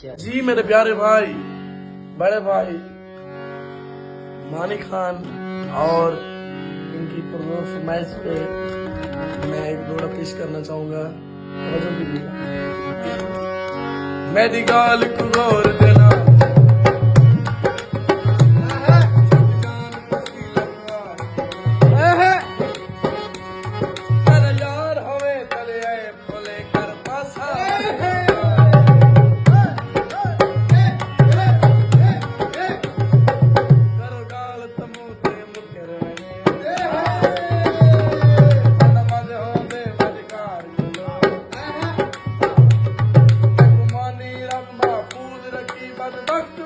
जी मेरे प्यारे भाई, बड़े भाई मानी खान और इनकी फरमाइश पे मैं एक जोड़ा पेश करना चाहूंगा। मेरी गाल को गौर देना, तेरा यार हवे तले आए बोले कर पासा, करो गाल तमो ते मुकर नमाज होवे बदकार कुमानी रम्मा पूज रखी बदबख्त